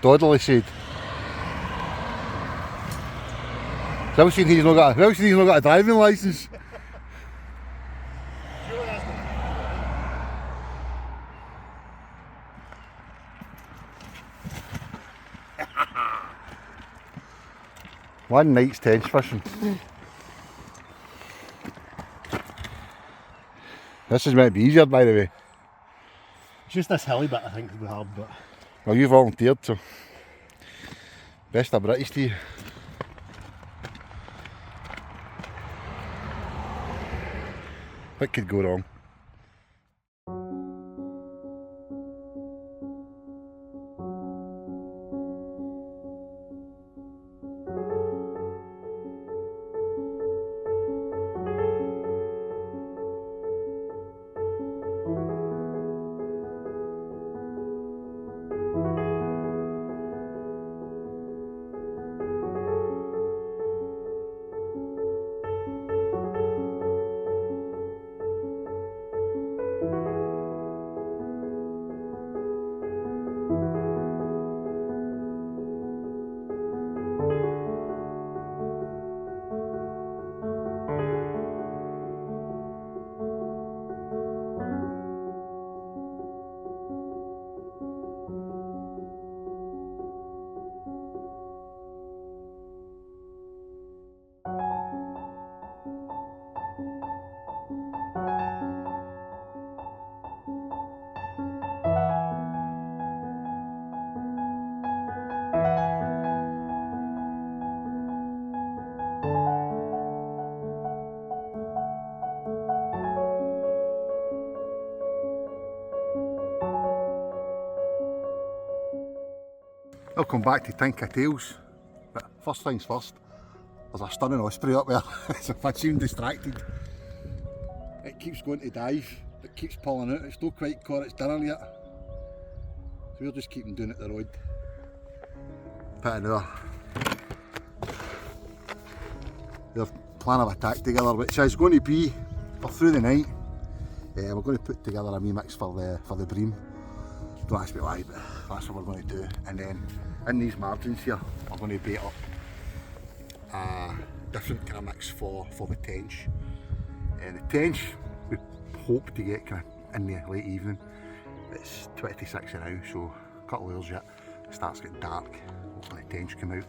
Dodley said. Will said he's not got a driving licence. One night's tench fishing. This is meant to be easier, by the way. It's just this hilly bit I think will be hard, but... Well, you volunteered, so... Best of British to you. What could go wrong? Welcome back to Tinca Tales. But first things first, there's a stunning osprey up there. So if I seem distracted, it keeps going to dive, it keeps pulling out, it's not quite caught its dinner yet. So we're just keeping doing it the road. Put another plan of attack together, which is going to be for through the night. We're going to put together a wee mix for the bream. Don't ask me why, but that's what we're going to do. And then in these margins here, we're going to bait up a different kind of mix for the tench. And the tench we hope to get kind of in the late evening. It's 20 to 6 now, so a couple of hours yet. It starts getting dark. Hopefully the tench come out.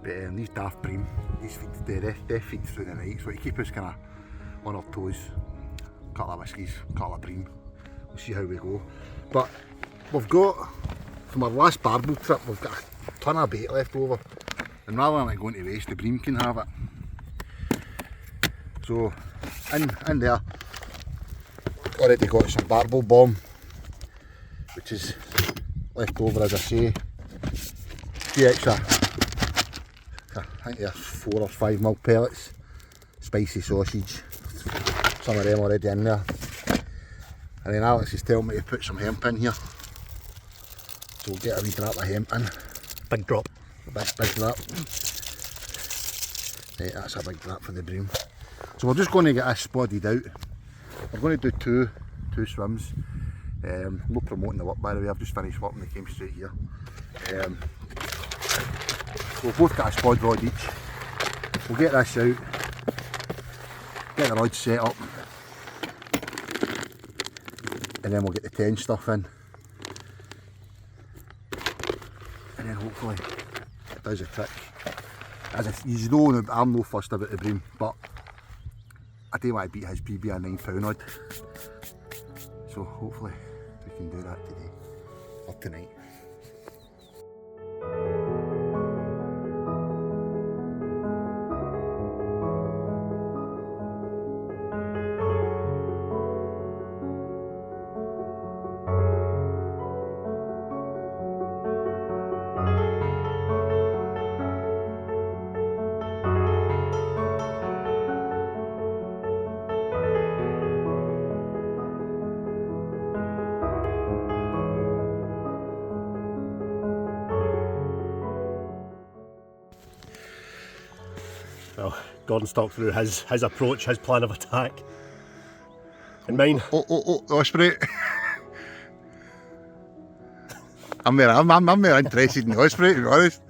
But these daft bream, these feed, they feed through the night, so to keep us kind of on our toes. A couple of whiskies, a couple of bream. We'll see how we go. But we've got, from our last barbel trip, we've got a ton of bait left over, and rather than it going to waste, the bream can have it. So in there, already got some barbel bomb, which is left over, as I say. A few extra, I think there's 4 or 5 mil pellets, spicy sausage, some of them already in there. And then Alex is telling me to put some hemp in here. So we'll get a wee drop of hemp in. Big drop. A big drop. Right, that's a big drop for the bream. So we're just going to get this spotted out. We're going to do two swims. No promoting the work, by the way, I've just finished work and they came straight here. We've both got a spod rod each. We'll get this out, get the rods set up, and then we'll get the tench stuff in. And then hopefully it does a trick. As if you know, I'm no fussed about the bream, but I do want to beat his PB a 9 odd. So hopefully we can do that today, or tonight. Well, Gordon's talked through his approach, his plan of attack. And mine. Oh, osprey. I'm more interested in the osprey, to be honest.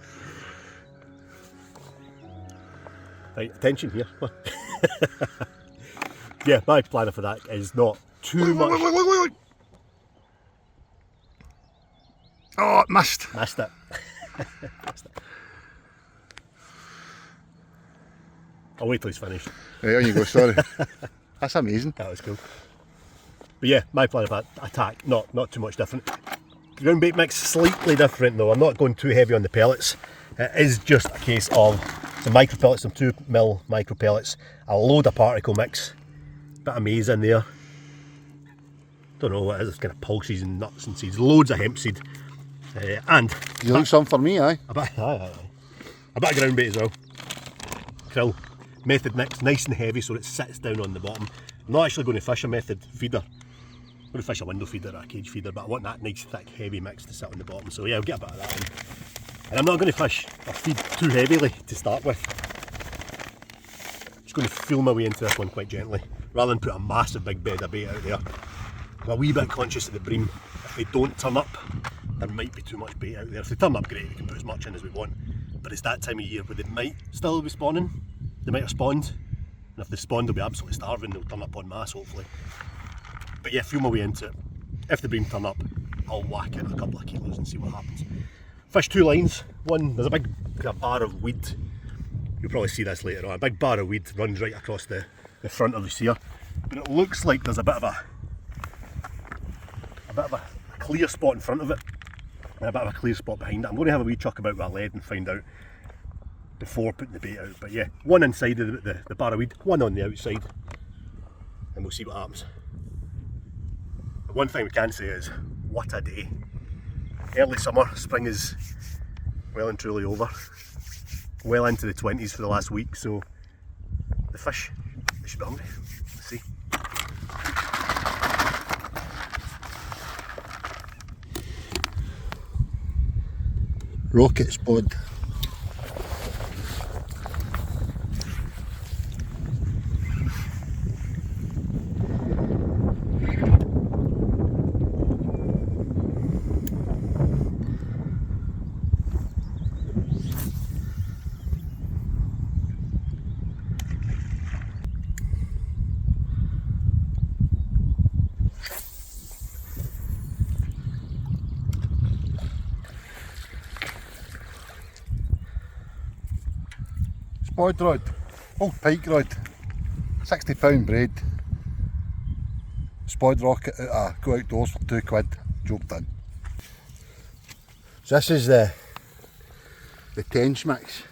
Right, attention here. Yeah, my plan for that is not too much. Look. Oh, missed. Missed it. I'll wait till he's finished. Right, on you go, sorry. That's amazing. That was cool. But yeah, my plan of attack, not too much different. Ground bait mix, slightly different though. I'm not going too heavy on the pellets. It is just a case of some micro pellets, some 2mm micro pellets, a load of particle mix, bit of maize in there. Don't know what it is, it's kind of pulses and nuts and seeds, loads of hemp seed. And You look some for me, aye? a bit of ground bait as well. Krill. Method mix, nice and heavy so it sits down on the bottom. I'm not actually going to fish a method feeder. I'm going to fish a window feeder or a cage feeder, but I want that nice thick heavy mix to sit on the bottom. So yeah, I'll get a bit of that in. And I'm not going to fish or feed too heavily to start with. Just going to feel my way into this one quite gently, rather than put a massive big bed of bait out there. I'm a wee bit conscious of the bream. If they don't turn up, there might be too much bait out there. If they turn up, great, we can put as much in as we want. But it's that time of year where they might still be spawning. They might have spawned, and if they spawned, they'll be absolutely starving. They'll turn up en masse, hopefully. But yeah, feel my way into it. If the bream turn up, I'll whack in a couple of kilos and see what happens. Fish 2 lines. One, there's a big bar of weed. You'll probably see this later on. A big bar of weed runs right across the front of the sear. But it looks like there's a bit of a clear spot in front of it, and a bit of a clear spot behind it. I'm going to have a wee chuck about with a lead and find out before putting the bait out. But yeah, one inside of the bar of weed, one on the outside, and we'll see what happens. But one thing we can say is, what a day. Early summer, spring is well and truly over. Well into the 20s for the last week, so the fish, they should be hungry. Let's see. Rocket spud. Spud rod, old pike rod, £60 braid, spud rocket out go outdoors for £2, job done. So this is the tench mix.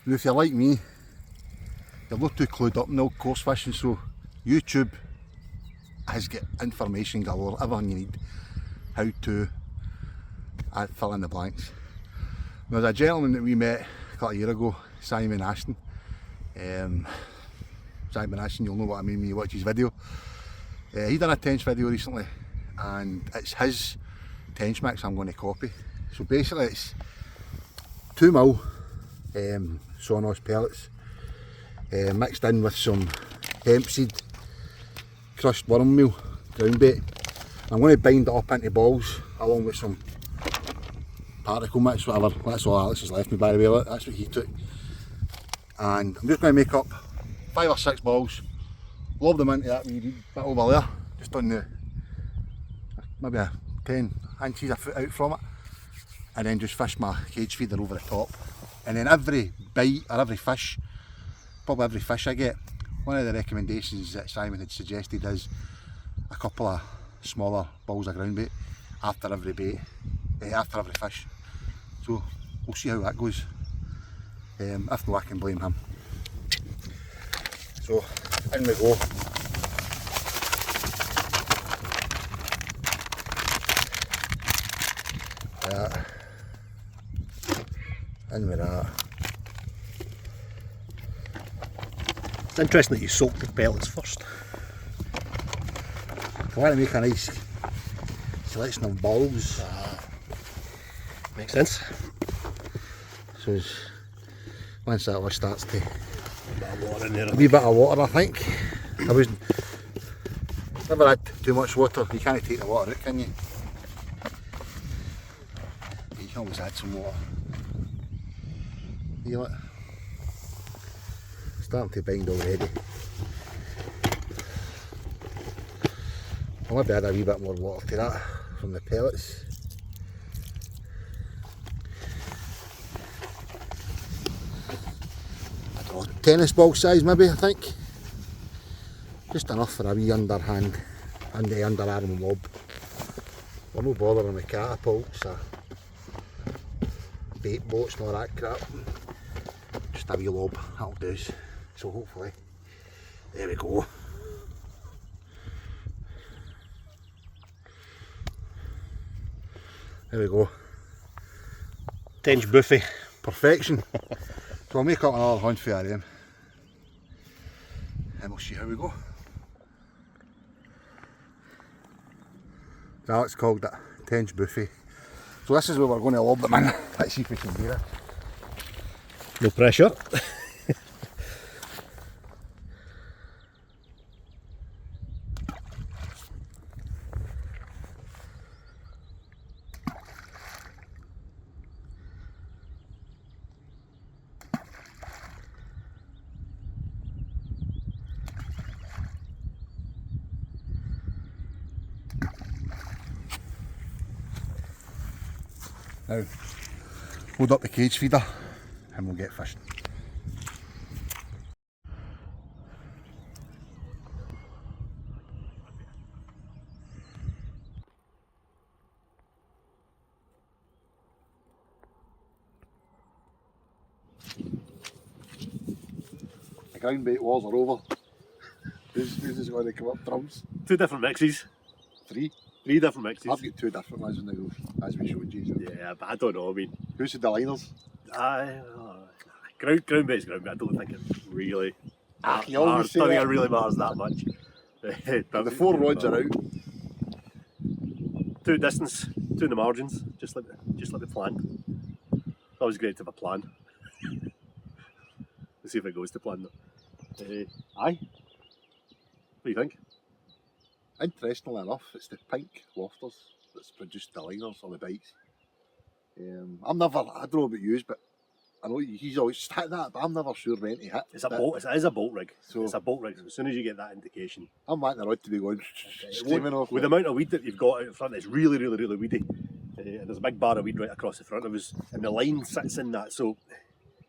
Now if you're like me, you're not too clued up in the old course fishing, so YouTube has got information galore, everything you need, how to fill in the blanks. There's a gentleman that we met a couple of years ago, Simon Ashton. Simon Ashton, you'll know what I mean when you watch his video. He done a tench video recently, and it's his tench mix I'm going to copy. So basically it's 2mm Sonos pellets mixed in with some hemp seed, crushed worm meal, ground bait. I'm going to bind it up into balls along with some particle mix, whatever. That's all Alex has left me, by the way. That's what he took. And I'm just going to make up 5 or 6 balls, lob them into that wee bit over there, just on the maybe a 10 inches a foot out from it, and then just fish my cage feeder over the top. And then every bite or every fish, probably every fish I get, one of the recommendations that Simon had suggested is a couple of smaller balls of ground bait after every bait, after every fish. So we'll see how that goes. If not, I can blame him. So in we go. In with that. It's interesting that you soak the pellets first. I want to make a nice selection of balls. Makes sense. So once that all starts to A bit of water in there. a wee bit of water, I think. I was never had too much water. You can't take the water out, can you? can always add some water. Feel it? Starting to bind already. I'll maybe add a wee bit more water to that from the pellets. I don't know, tennis ball size maybe, I think. Just enough for a wee underhand and the underarm lob. We're no bothering with catapults or bait boats and all that crap. Just a wee lob, that'll do. So hopefully, there we go. There we go. Tench buffet. Perfection. So I'll make up another hunt for them. And we'll see how we go. Alex called it Tench buffet. So this is where we're going to lob them in. Let's see if we can do it. No pressure. Now, load up the cage feeder and we'll get fishing. The ground bait walls are over. Who's is going to come up drums? 2 different mixes. 3? 3 different mixes. I've got 2 different ones in the go, as we showed you. Yeah, but I don't know. I mean, Who's the liners? Ground bait's ground bait. I don't think it really. You always say I don't think that. it really matters that much. But the 4 rods are out. 2 distance, 2 in the margins, just like the plan. It's always great to have a plan. Let's see if it goes to plan. Aye. What do you think? Interestingly enough, it's the pink lofters that's produced the liners on the bites. I don't know about you, but I know he's always hit that, but I'm never sure when to hit. It's a boat. It is a bolt rig. So it's a bolt rig. So as soon as you get that indication, I'm wanting the rod to be going streaming off. With the amount of weed that you've got out front, it's really, really, really weedy. And there's a big bar of weed right across the front of us, and the line sits in that. So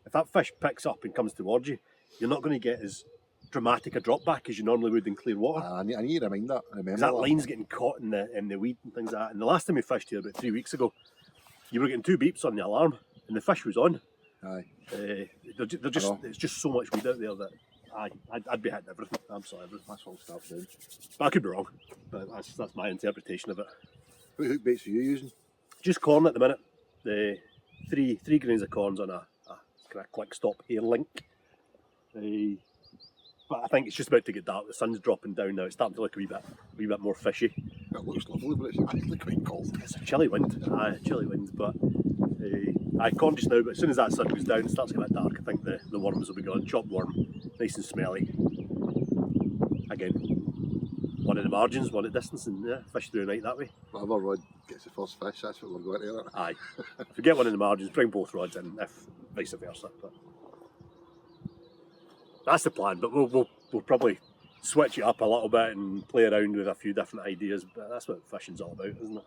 if that fish picks up and comes towards you, you're not going to get as dramatic a drop back as you normally would in clear water. I need to remind that. Remember that line's getting caught in the weed and things like that. And the last time we fished here about 3 weeks ago, you were getting 2 beeps on the alarm, and the fish was on. Aye. It's just so much weed out there that I'd be hitting everything. Absolutely everything. That's what I'll start doing. But I could be wrong. But that's my interpretation of it. What hook baits are you using? Just corn at the minute. The three grains of corns on a kind of quick stop hair link. But I think it's just about to get dark. The sun's dropping down now. It's starting to look a wee bit more fishy. It looks lovely, but it's actually quite cold. It's a chilly wind. Chilly wind. But corn just now. But as soon as that sun goes down, it starts to get a bit dark. I think the worms will be gone. Chopped worm, nice and smelly. Again, one in the margins, one at distance, and fish through the night that way. Whatever rod gets the first fish, that's what we're going to. Aye. If we get one in the margins, bring both rods in. If vice versa. But that's the plan, but we'll probably switch it up a little bit and play around with a few different ideas. But that's what fishing's all about, isn't it?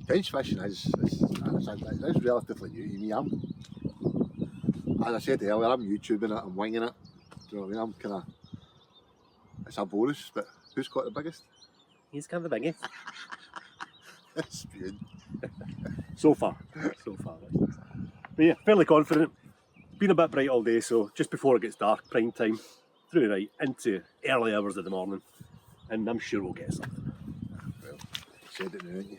Tench fishing is relatively new to me. As I said earlier, I'm YouTubing it, I'm winging it. Do you know what I mean? I'm kind of, it's a bonus, but who's got the biggest? He's kind of the biggest. It's good. So far. But yeah, fairly confident. Been a bit bright all day, so just before it gets dark, prime time, through the night, into early hours of the morning, and I'm sure we'll get something. Well, you said it now, didn't you?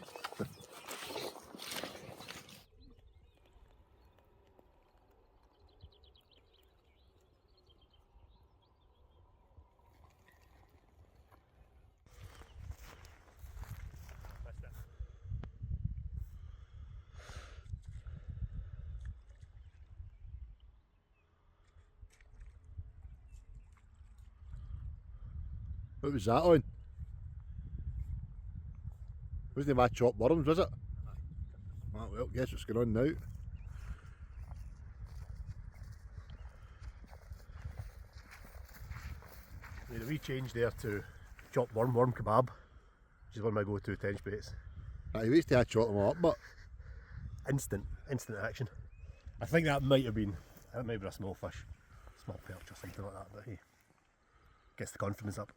What was that on? Wasn't my chopped worms, was it? Ah, well, guess what's going on now. Made a wee change there to chopped worm kebab, which is one of my go-to tench baits. He waits till I chop them up, but Instant action. I think that might have been a small fish, small perch or something like that, but hey, gets the confidence up.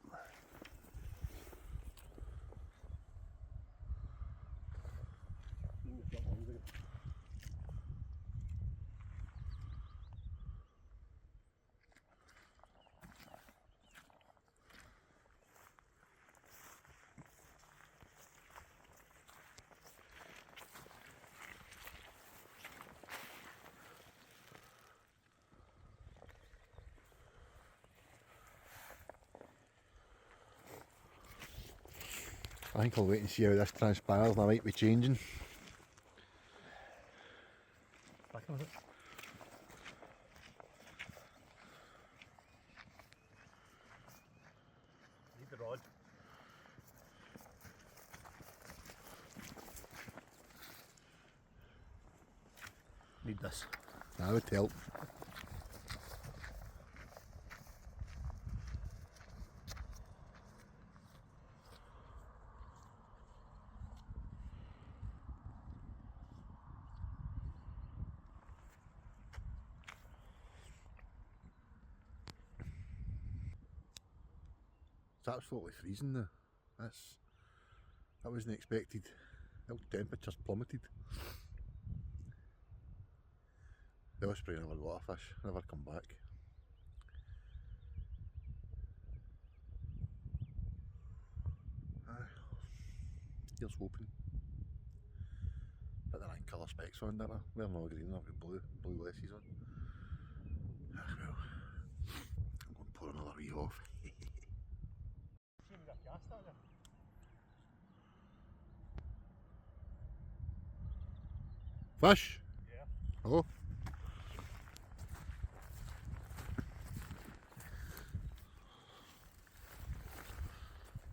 I think I'll wait and see how this transpires and I might be changing. Back on it. Need the rod. Need this. That would help. It's absolutely freezing now. That wasn't expected. The temperature's plummeted. The osprey never got a fish, never come back. Here's hoping. Put the right colour specs on, didn't I? They're not green, I've got blue laces on. Well, I'm going to pour another wee off. Fish? Yeah. Oh.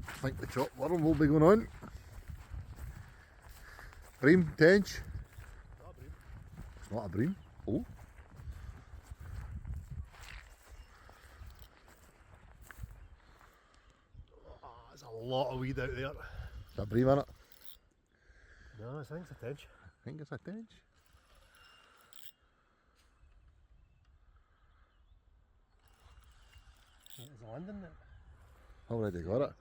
I think the chopped worm will be going on. Bream, tench. Not a bream. It's not a bream. Oh. Oh, there's a lot of weed out there. Is that a bream in it? No, I think it's a tench. I think it's a tench. There's a land in there. Already got it.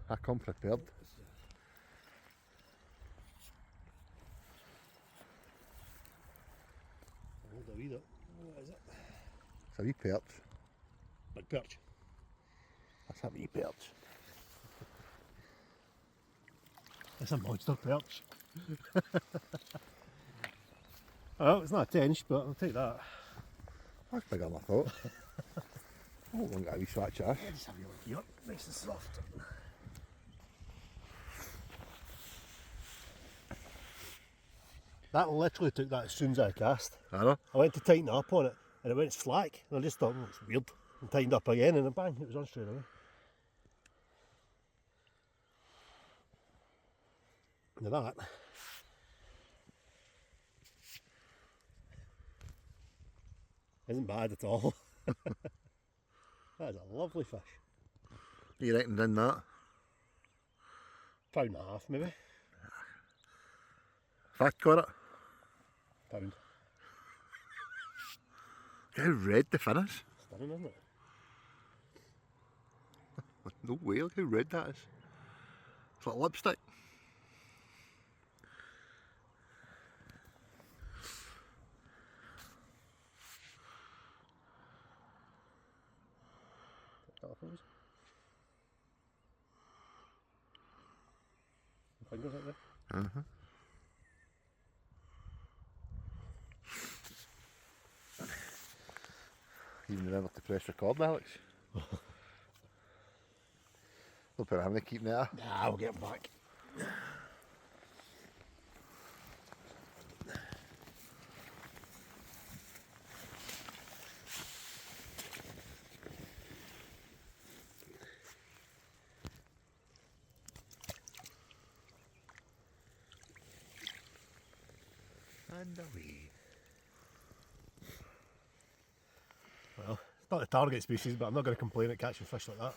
I come prepared. Hold a wee though. What is it? It's a wee perch. Big perch. That's a wee perch. It's a monster perch. Well, it's not a tench, but I'll take that. That's bigger than I thought. Oh, one got a wee swatch of Just have your look here, nice and soft. That literally took that as soon as I cast. I know. I went to tighten up on it and it went slack and I just thought, it's weird. And tightened up again and then bang, it was on straight away. Now that isn't bad at all. That is a lovely fish. You reckoned in that? Pound and a half maybe. If I caught it, Pound. look how red the fin is. Stunning, isn't it? No way, look how red that is. It's like lipstick. Telephones. Fingers out there. Uh-huh. Even remember to press record, Alex. No point having to keep there. Nah, we'll get him back. And away. Well, it's not the target species, but I'm not going to complain at catching fish like that.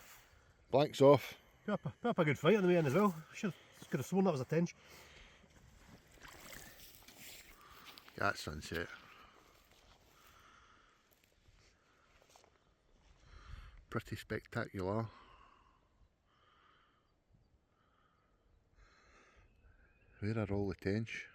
Blanks off. Put up a good fight on the way in as well. Could have sworn that was a tench. That sunset. Pretty spectacular. Where are all the tench?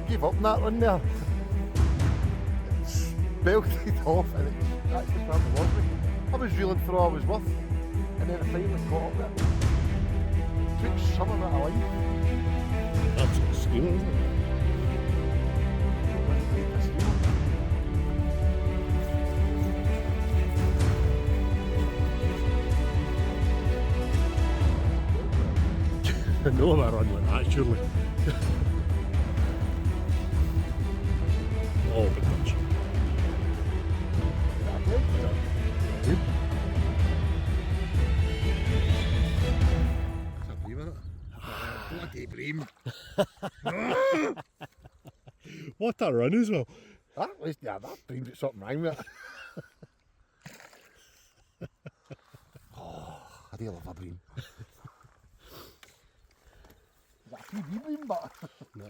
Gave up on that one there. Belted off and it actually probably lost me. I was reeling for all I was worth and then I finally caught up there. Took some of it alive. That's a steamer, isn't it? I know I run like that, surely. Oh, big punch. That's a bream, isn't it? Bloody bream. What a run as well. That bream's got something wrong with it. Oh, I do love a bream. Is that a wee bream, but... No.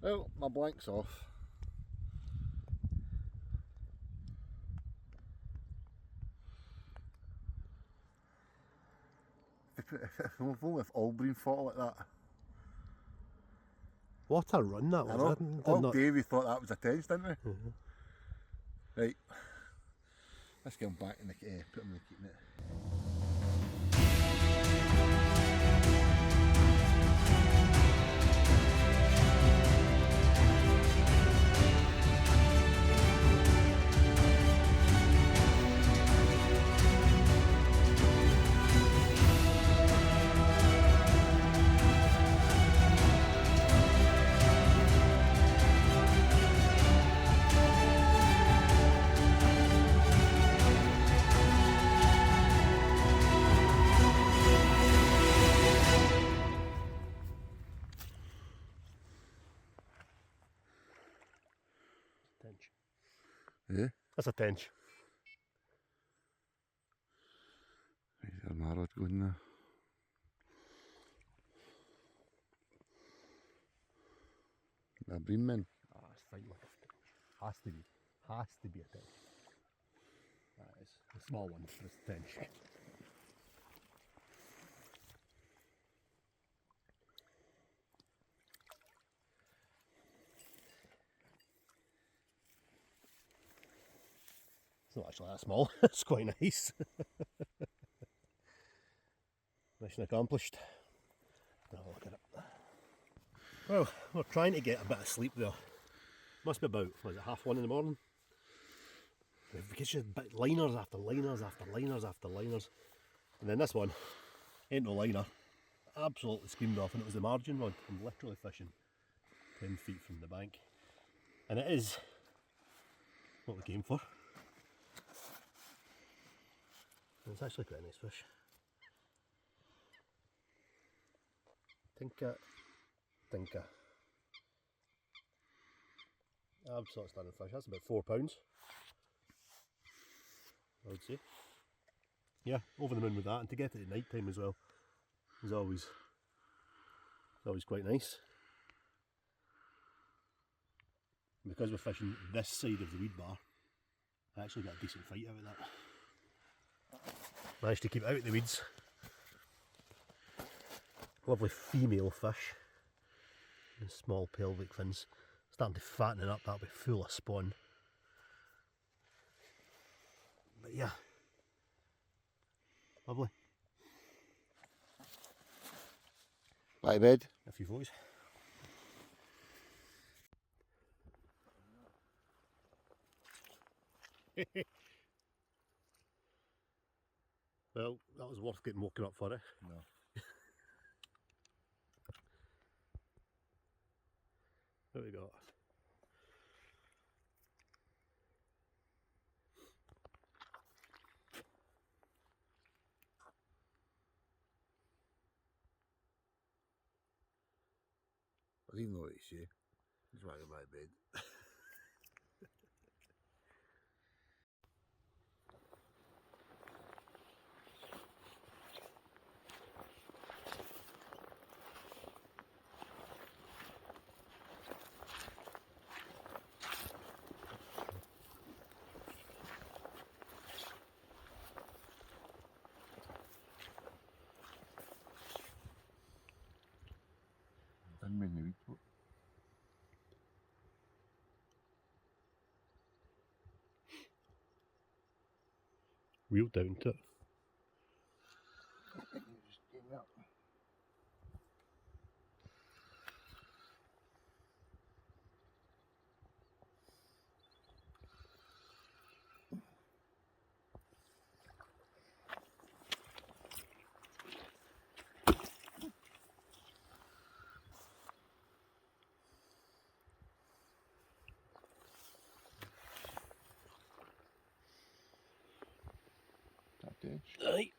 Well, my blank's off. If only if all bream fought like that. What a run that I was. know. All day we thought that was a tench, didn't we? Mm-hmm. Right. Let's get him back in the put him in the keep net. Tench. Yeah? That's a tench. There's our marrowed going there. A bream man. Ah, it's fine like a tench. Has to be. Has to be a tench. That is a small one, but it's a tench. It's not actually that small. It's quite nice. Mission accomplished. Have a look at it. Well, we're trying to get a bit of sleep there. Must be about, was it 1:30 in the morning? We've got just liners after liners after liners after liners. And then this one, ain't no liner. Absolutely skimmed off, and it was the margin rod. I'm literally fishing 10 feet from the bank. And it is what we came for. And it's actually quite a nice fish. Tinca. Absolute stunning fish. That's about £4. I would say. Yeah, over the moon with that, and to get it at night time as well is always quite nice. And because we're fishing this side of the weed bar, I actually got a decent fight out of that. Managed to keep out the weeds. Lovely female fish. And small pelvic fins. Starting to fatten it up, that'll be full of spawn. But yeah, lovely. Bye bed. A few photos. Well, that was worth getting woken up for it. No. What we got? I didn't know what you say. He's right in my bed. Didn't mean the weed boat. Wheel down to it. Just getting up. That tench. Aye.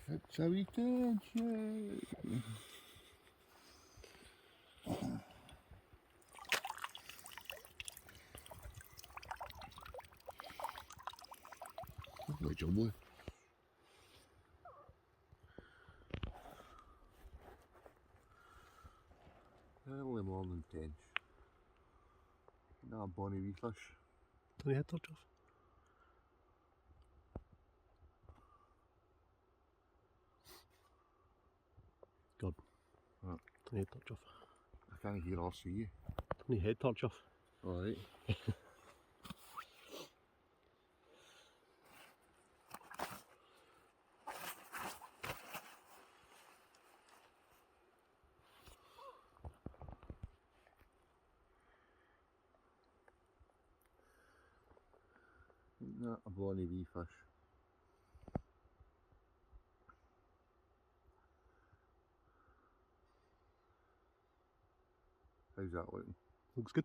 It's a wee tench, yay. Lovely jubbly. Early morning tench. Now a bonny wee fish. Turn your head torch off. God. What? Turn your head torch off. I can't hear or see you. Turn your head torch off. Alright. Isn't that a bonny wee fish? How's that looking? Looks good.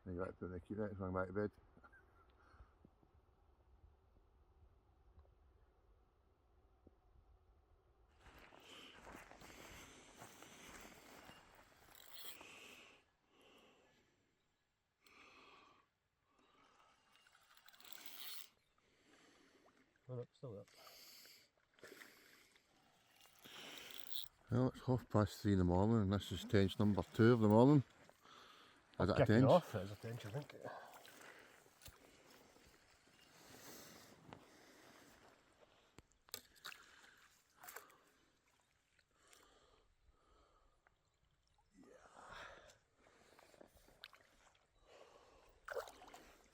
You got to put the key next one back to bed. Oh, no, still up. Well, it's 3:30 in the morning and this is tench number 2 of the morning. Is it a Kicking tench? off, it is a tench, I think.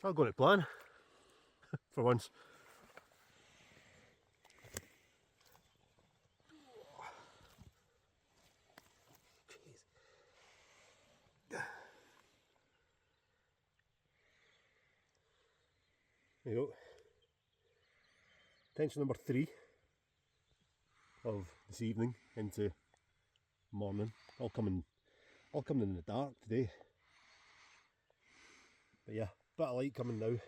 I'll go to plan for once. Jeez. There you go. Tension number 3 of this evening into morning. All coming in the dark today. But yeah, bit of light coming now.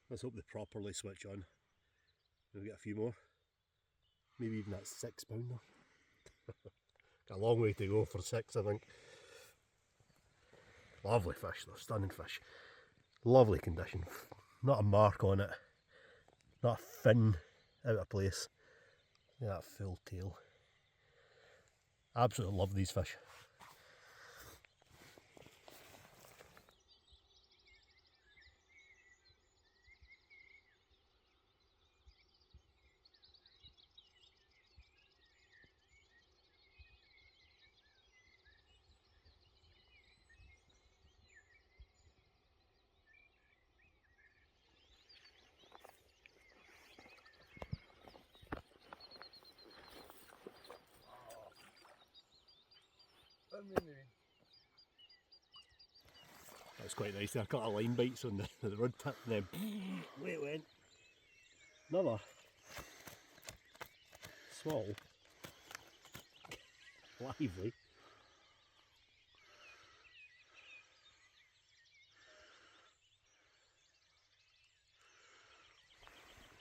Let's hope they properly switch on. We'll get a few more. Maybe even that £6 though. Got a long way to go for 6, I think. Lovely fish though, stunning fish. Lovely condition. Not a mark on it. Not a fin out of place. Look at that full tail. Absolutely love these fish. That's quite nice there. A couple of line bites on the rod tip and then away it went. Another small, lively.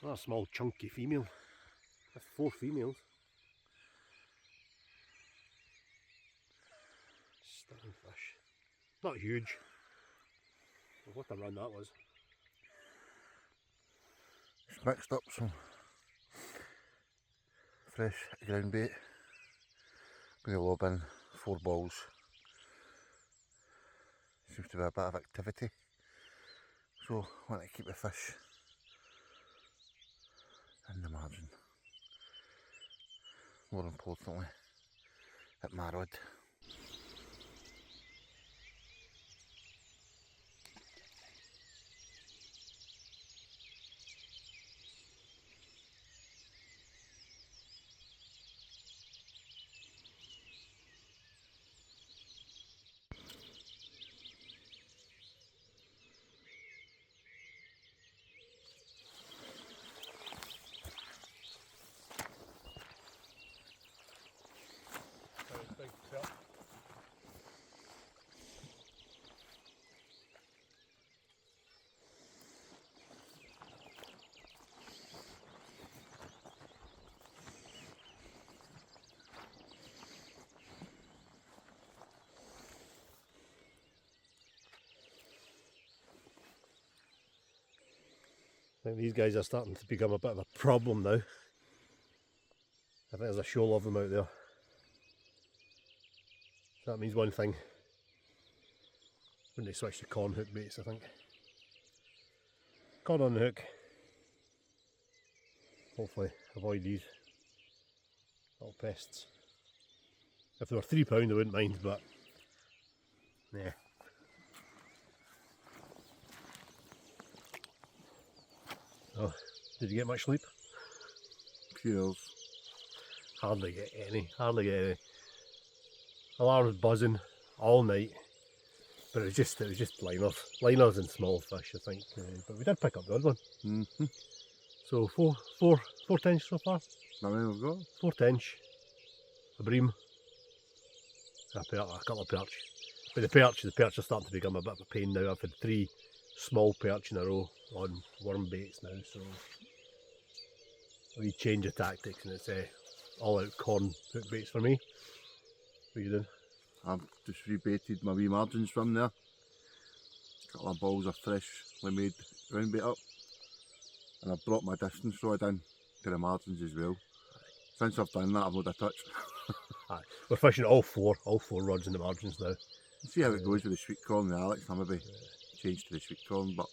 Another small chunky female. That's 4 females. Stunning fish. Not huge. What a run that was. Just mixed up some fresh ground bait. Going to lob in 4 balls. Seems to be a bit of activity. So I want to keep the fish in the margin. More importantly, at my rod. I think these guys are starting to become a bit of a problem now. I think there's a shoal of them out there. So that means one thing. When they switch to corn hook baits, I think. Corn on the hook. Hopefully avoid these little pests. If they were £3 I wouldn't mind, but yeah. Oh, did you get much sleep? Pures. Hardly get any. Alarms buzzing all night, but it was just liners and small fish, I think. But we did pick up the odd one. So four tench so far. How many we've got? 4 tench, a bream, a couple of perch. But the perch are starting to become a bit of a pain now. I've had 3 small perch in a row on worm baits now, so we change of tactics and it's all out corn hook baits for me. What are you doing? I've just rebaited my wee margins from there. A couple of balls of freshly made ground bait up, and I've brought my distance rod in to the margins as well. Since I've done that, I've not a touch. Aye. We're fishing all four rods in the margins now. See how it goes with the sweet corn and Alex. I'll maybe change to the sweet corn, but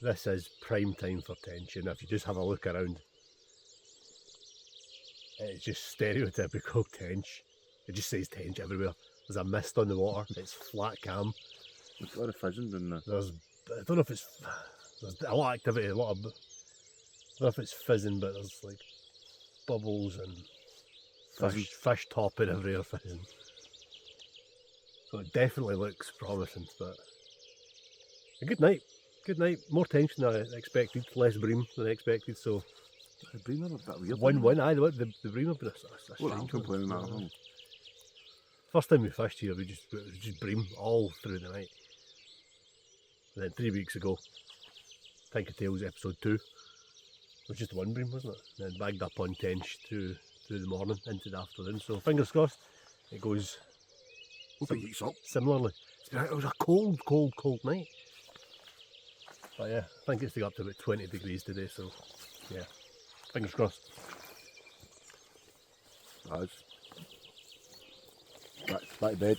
this is prime time for tench, and if you just have a look around, it's just stereotypical tench. It just says tench everywhere. There's a mist on the water, it's flat calm. there's a lot of fizzing in there. I don't know if there's a lot of activity, I don't know if it's fizzing, but there's like bubbles and fish topping everywhere fizzing. So it definitely looks promising, but a good night. More tench than I expected, less bream than I expected, so The bream are a bit weird. win-win. Aye, the bream have been a What I'm strange complaining one. at home. First time we fished here, it was just bream all through the night. And then 3 weeks ago, Tinca Tales episode 2, it was just 1 bream, wasn't it? And then bagged up on tench through the morning into the afternoon. So fingers crossed, it goes Hope it heats up. similarly. It was a cold night. But yeah, I think it's to go up to about 20 degrees today, so yeah, fingers crossed. That's back to bed.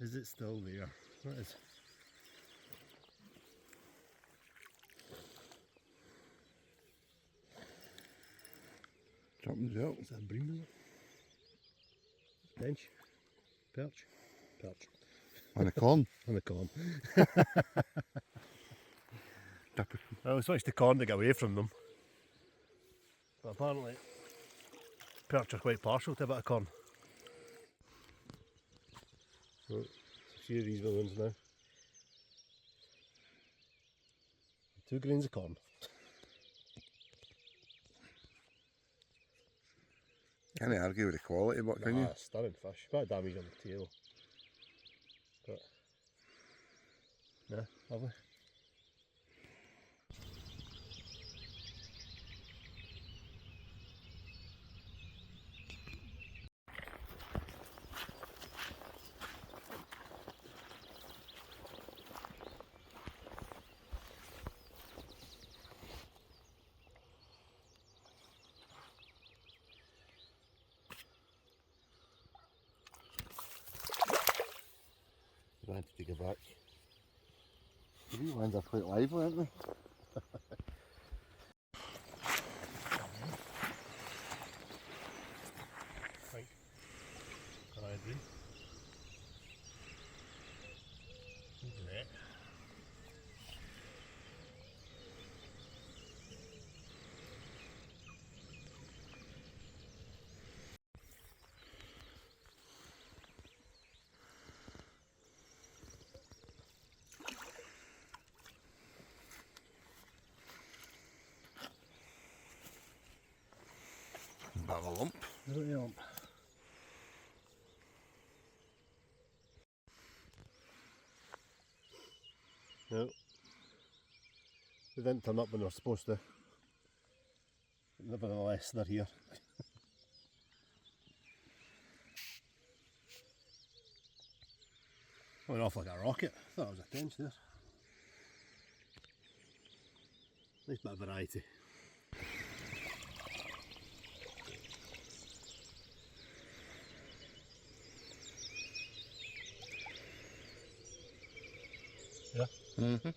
Is it still there? What is? Something's out. Is that a bream in it? Tench? Perch? Perch. On a corn. On the corn. Typical. I was switched to corn to get away from them. But apparently, perch are quite partial to a bit of corn. So, a few of these ones now. 2 grains of corn. Can't argue with the quality, but can you? Stunning fish. Quite damage on the tail. But, yeah, lovely. I had to take it back. These ones are quite lively, aren't they? Right. I agree. Great. Bit of a lump. Little lump. No. They didn't turn up when they were supposed to. Nevertheless, they're here. Went off like a rocket. I thought it was a tench there. Nice bit of variety. Yeah. Mm-hmm.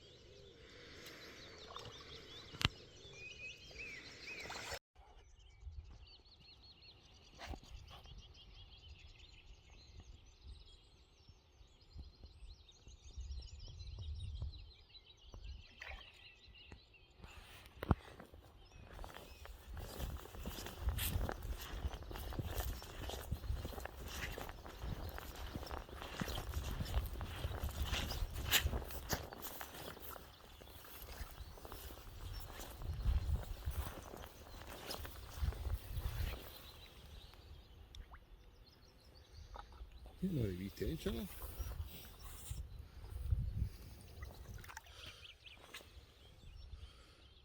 Not a wee tench, isn't it?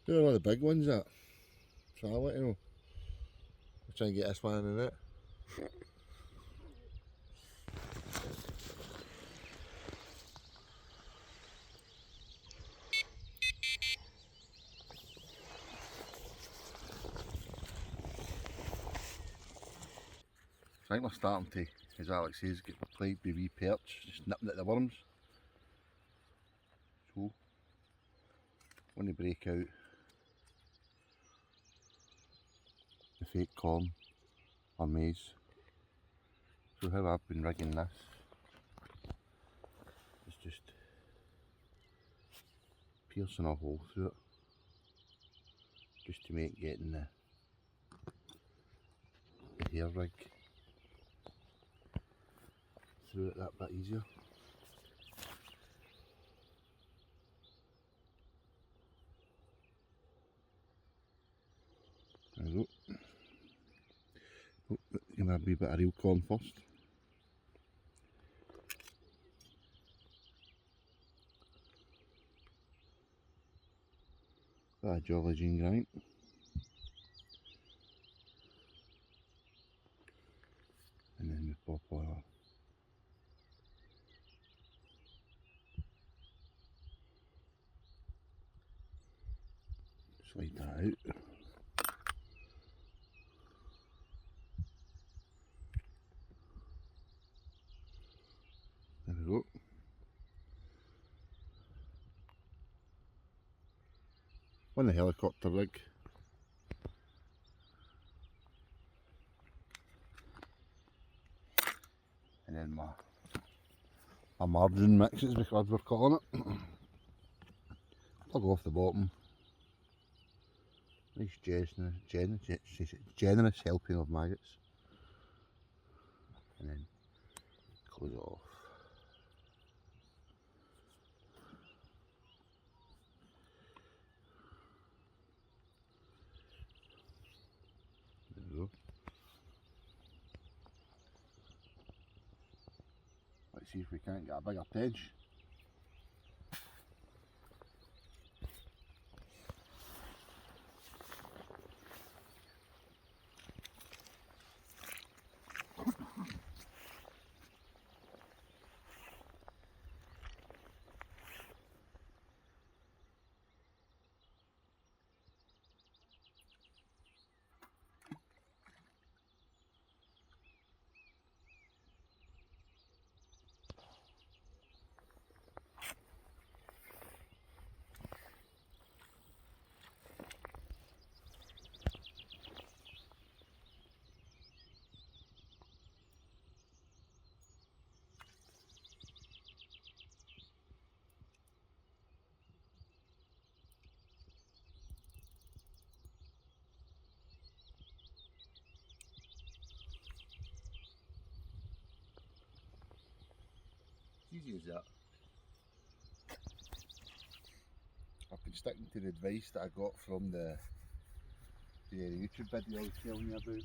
They're all the big ones, that. So I'll let you know. I'll try and get this one in the net. I think we're starting to, as Alex says, get played with wee perch, just nipping at the worms. So, when they break out the fake corn or maize. So how I've been rigging this piercing a hole through it, just to make getting the hair rig through it that bit easier. There we go. Oh, give me a wee bit of real corn first. Bit of Jolly Jean grind. And then we pop our slide that out. There we go. On the helicopter rig. And then my margarine mixes, because we're calling it. Plug off the bottom. Nice generous helping of maggots. And then close it off. There we go. Let's see if we can't get a bigger tench. Easy as that. I've been sticking to the advice that I got from the YouTube video I was telling you about.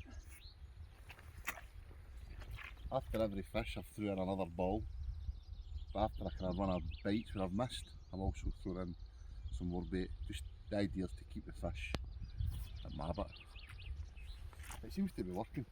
After every fish I've threw in another ball, but after I kind of run out of bites where I've missed, I've also thrown in some more bait. Just the idea is to keep the fish at my bit. It seems to be working.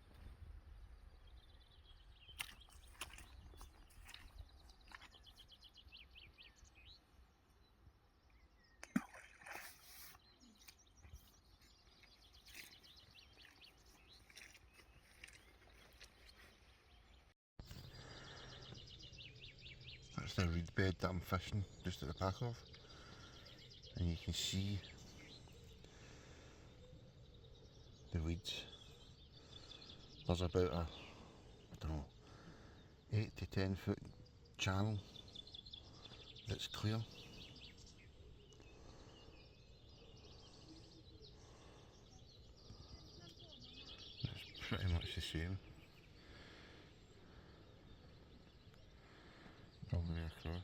That's the reed bed that I'm fishing just at the back of, and you can see the weeds. There's about a, I don't know, 8 to 10 foot channel that's clear. It's pretty much the same all the way across.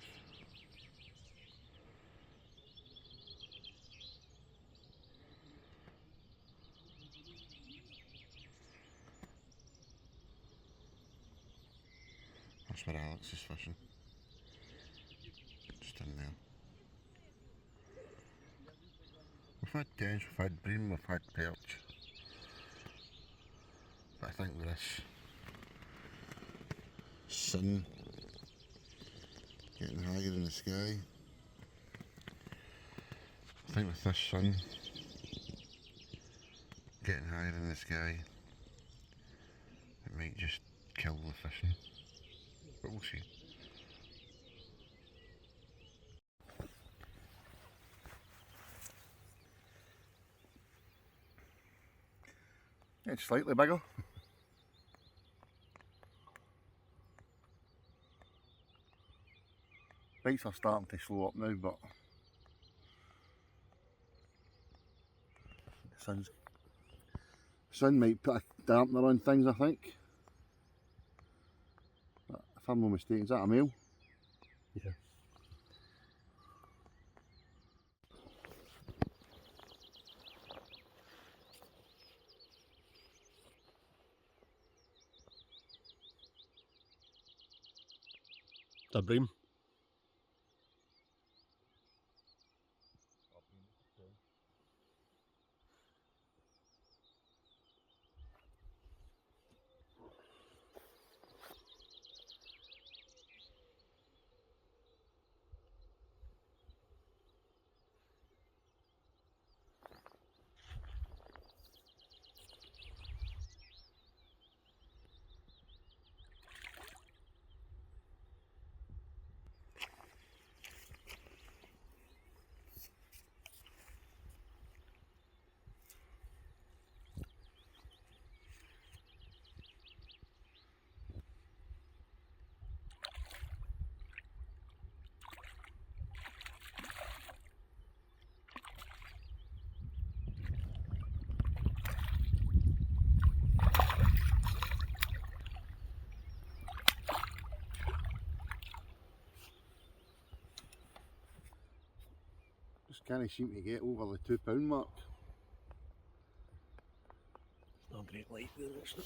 That's where Alex is fishing, just in there. We've had tench, we've had bream, we've had perch, but I think with this sun getting higher in the sky, I think with this sun getting higher in the sky, it might just kill the fishing, but we'll see. It's slightly bigger. Bites are starting to slow up now, but sun might put a dampener on things, I think. But if I'm not mistaken, is that a male? Yeah. It's a bream. Just can't seem to get over the £2 mark. It's not great light there, actually.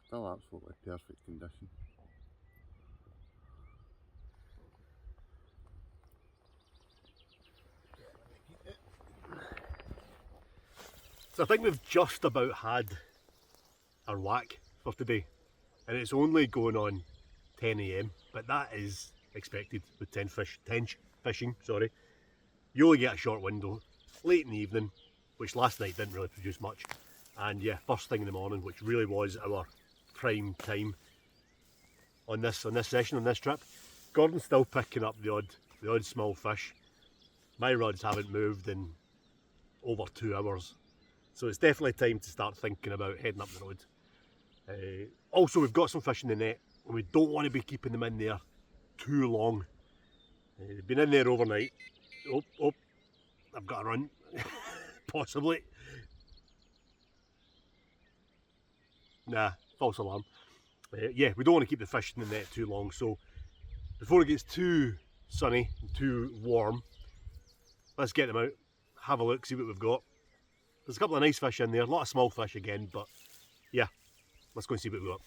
Still absolutely perfect condition. So I think we've just about had our whack for today, and it's only going on 10 AM, but that is expected with tench fishing. Sorry, you only get a short window, late in the evening, which last night didn't really produce much, and yeah, first thing in the morning, which really was our prime time on this session, on this trip. Gordon's still picking up the odd small fish. My rods haven't moved in over 2 hours, so it's definitely time to start thinking about heading up the road. Also, we've got some fish in the net, and we don't want to be keeping them in there too long. They've been in there overnight. Oh, I've got to run, possibly. Nah, false alarm. Yeah, we don't want to keep the fish in the net too long, so before it gets too sunny and too warm, let's get them out, have a look, see what we've got. There's a couple of nice fish in there, a lot of small fish again, but yeah, let's go and see what we've got.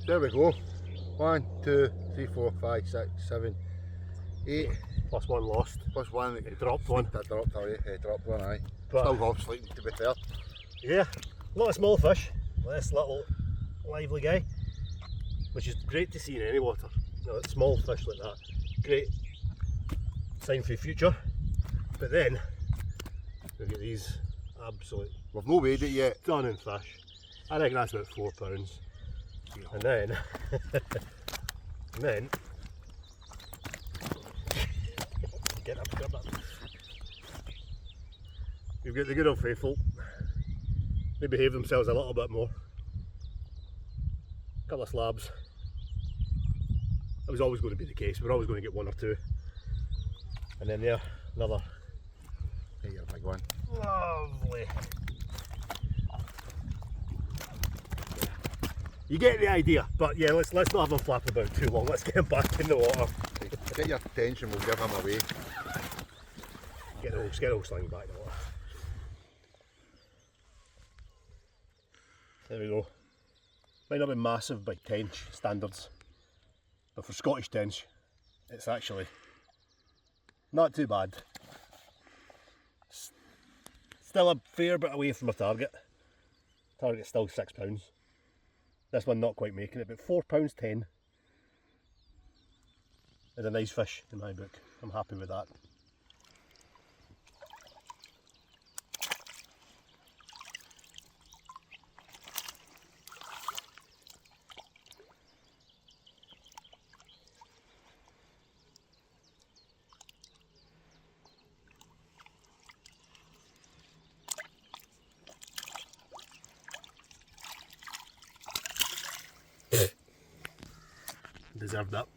There we go. 1, 2, 3, 4, 5, 6, 7, 8. Plus one lost. Plus one. He dropped one. I dropped away. Dropped one, aye. But still half sleeping, to be fair. Yeah, a lot of small fish. This little lively guy, which is great to see in any water. You know, small fish like that, great sign for the future. But then look at these absolute. We've no weighed it yet. Stunning fish. I reckon that's about £4. And then, get up, grab that. We've got the good old faithful. They behave themselves a little bit more. Couple of slabs. That was always going to be the case. We're always going to get one or two. And then there, another. Hey, you're a big one. Lovely. You get the idea, but yeah, let's not have him flap about too long. Let's get him back in the water. Get your attention, we'll give him away. Get the whole sling back now. There we go. Might not be massive by tench standards, but for Scottish tench, it's actually not too bad. Still a fair bit away from our target. Target's still £6. This one not quite making it, but £4.10 is a nice fish in my book. I'm happy with that. Deserved that.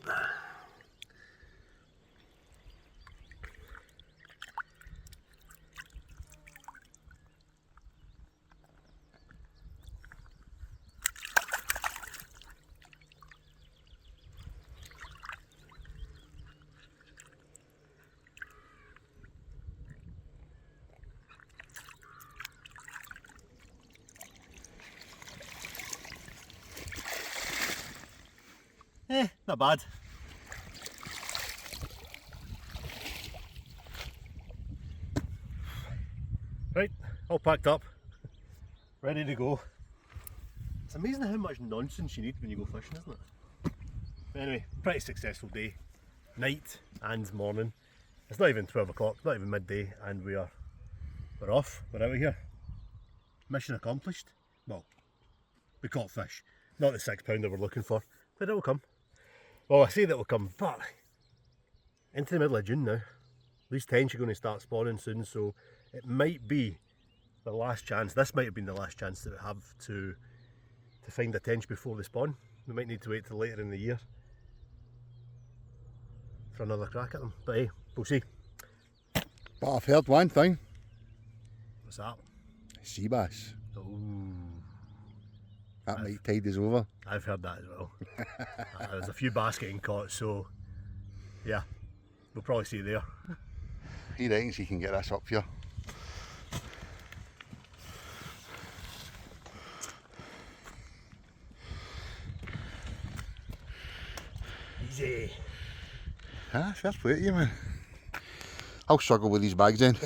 Not bad. Right, all packed up, ready to go. It's amazing how much nonsense you need when you go fishing, isn't it? Anyway, pretty successful day, night and morning. It's not even 12 o'clock, not even midday, and we're off, we're out of here. Mission accomplished. Well, we caught fish, not the £6 that we're looking for, but it will come. Well, I say that will come, but into the middle of June now. These tench are going to start spawning soon, so it might be the last chance. This might have been the last chance that we have to find a tench before they spawn. We might need to wait till later in the year for another crack at them. But hey, we'll see. But I've heard one thing. What's that? Sea bass. Ooh. That might tide us over. I've heard that as well. There's a few bass getting caught, so yeah, we'll probably see you there. He reckons he can get this up here. Easy. Ah, fair play to you, man. I'll struggle with these bags then.